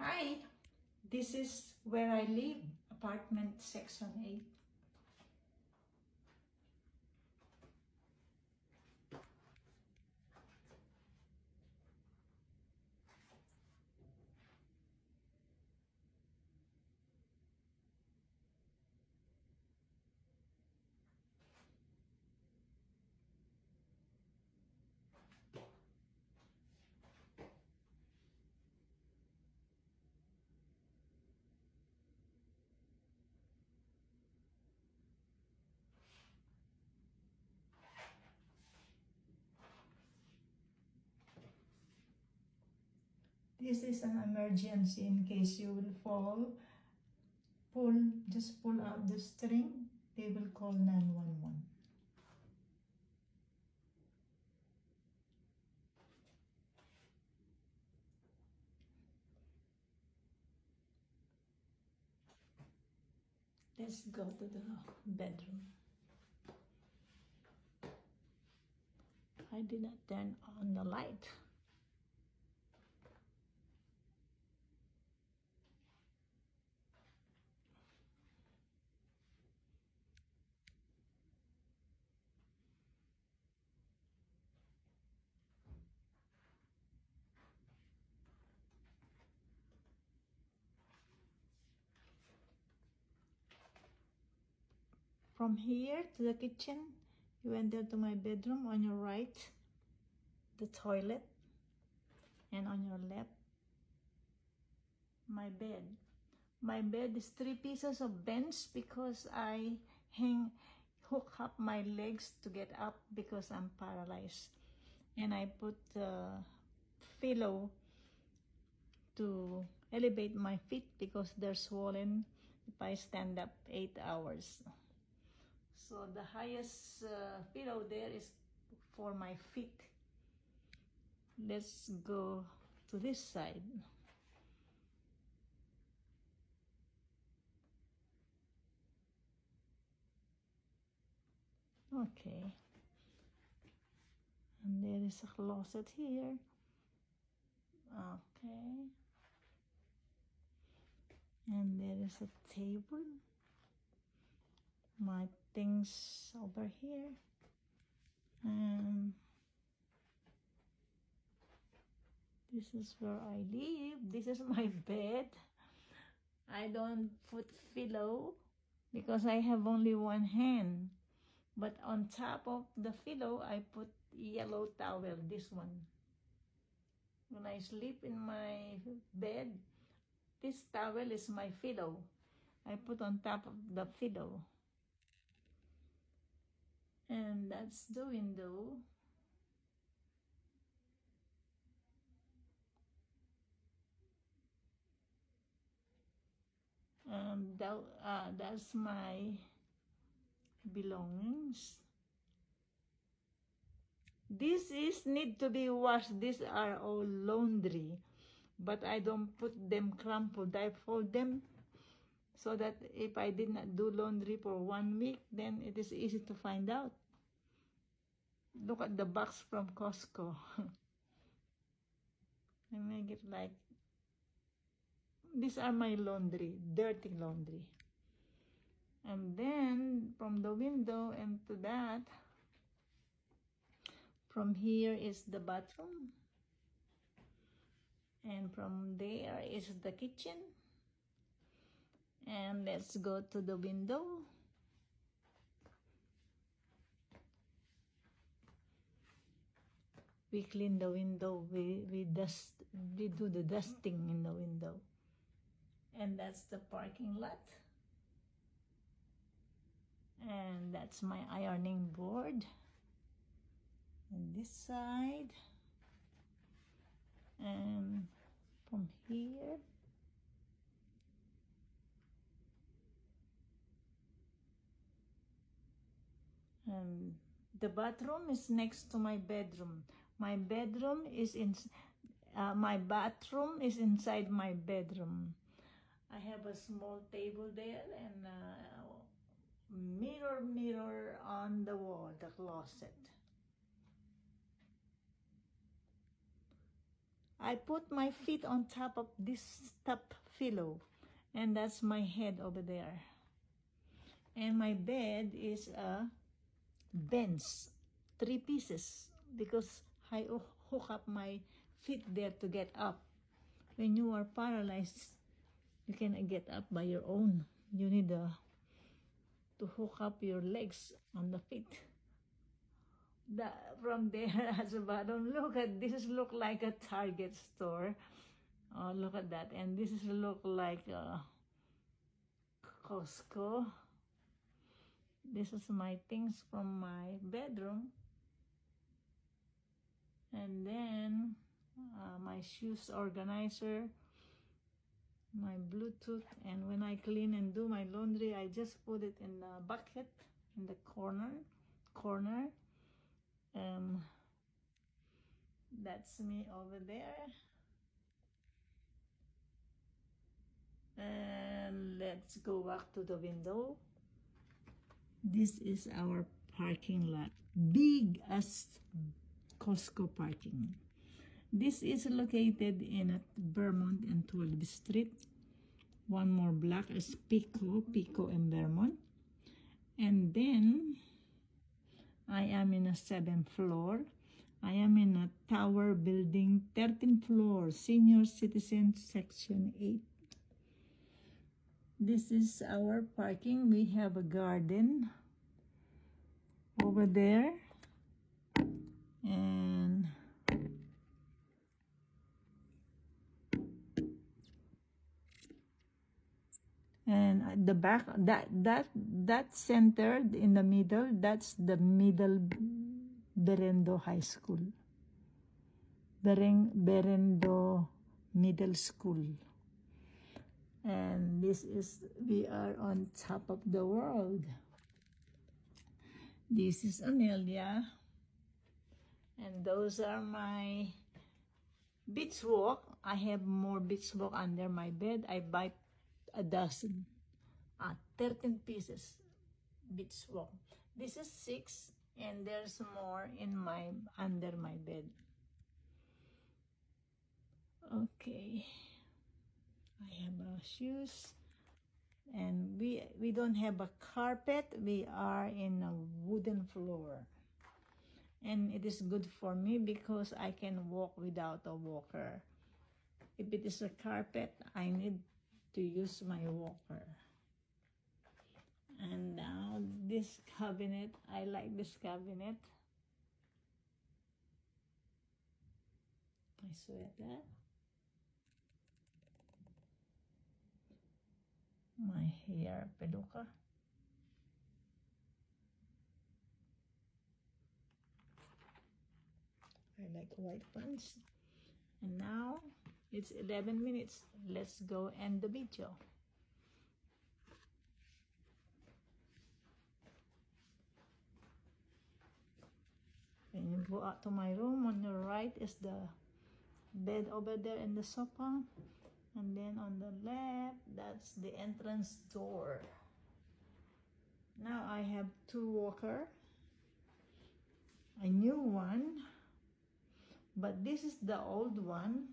Hi, this is where I live, apartment section 8. This is an emergency in case you will fall. Just pull out the string. They will call 911. Let's go to the bedroom. I did not turn on the light. From here to the kitchen, you enter to my bedroom. On your right, the toilet, and on your left, my bed. My bed is 3 pieces of bench because I hook up my legs to get up because I'm paralyzed. And I put a pillow to elevate my feet because they're swollen if I stand up 8 hours. So the highest pillow there is for my feet. Let's go to this side. Okay. And there is a closet here. Okay. And there is a table. My things over here. And this is where I live. This is my bed. I don't put pillow because I have only one hand. But on top of the pillow, I put yellow towel, this one. When I sleep in my bed, this towel is my pillow. I put on top of the pillow. And that's the window. That's my belongings. This is need to be washed. These are all laundry, but I don't put them crumpled. I fold them so that if I did not do laundry for 1 week, then it is easy to find out. Look at the box from Costco. I make it like, these are my laundry, dirty laundry. And then from the window and to that, from here is the bathroom. And from there is the kitchen. And let's go to the window. We clean the window, we do the dusting in the window. And that's the parking lot. And that's my ironing board. And this side. And from here. And the bathroom is next to my bedroom. My bathroom is inside my bedroom. I have a small table there and mirror on the wall, the closet. I put my feet on top of this top pillow, and that's my head over there. And my bed is a bench, 3 pieces, because I hook up my feet there to get up. When you are paralyzed, you cannot get up by your own. You need to hook up your legs on the feet. From there as a bottom, look at this. Look like a Target store. Oh, look at that. And this is look like a Costco. This is my things from my bedroom. And then my shoes organizer, my Bluetooth, and when I clean and do my laundry, I just put it in the bucket in the corner. That's me over there. And let's go back to the window. This is our parking lot, big as Costco parking. This is located in at Vermont and 12th Street. One more block is Pico and Vermont. And then I am in a 7th floor. I am in a tower building, 13th floor, senior citizen section 8. This is our parking. We have a garden over there. And at the back, that centered in the middle, that's the middle Berendo High School. Berendo Middle School. And this is, we are on top of the world. This is Amelia. And those are my beach walk. I have more beach walk under my bed. I buy a dozen, 13 pieces beach walk. This is 6, and there's more in my under my bed. Okay, I have shoes, and we don't have a carpet. We are in a wooden floor, and it is good for me because I can walk without a walker. If it is a carpet, I need to use my walker. And now this cabinet, I like this cabinet. My sweater, my hair peluca, I like white pants. And now it's 11 minutes. Let's go end the video. When you go out to my room, on the right is the bed over there and the sofa. And then on the left, that's the entrance door. Now I have 2 walker, a new one, but this is the old one.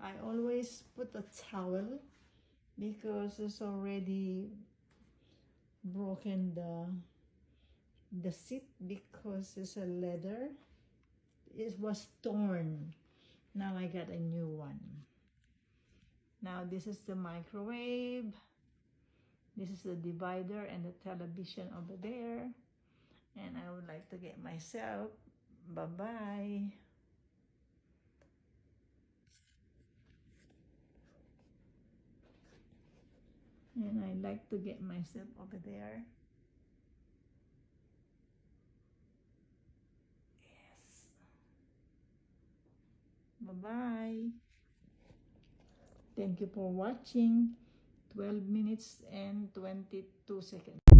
I always put a towel because it's already broken the seat because it's a leather. It was torn. Now I got a new one. Now this is the microwave. This is the divider and the television over there. And I would like to get myself. Bye-bye. And I like to get myself over there. Yes. Bye-bye. Thank you for watching. 12 minutes and 22 seconds.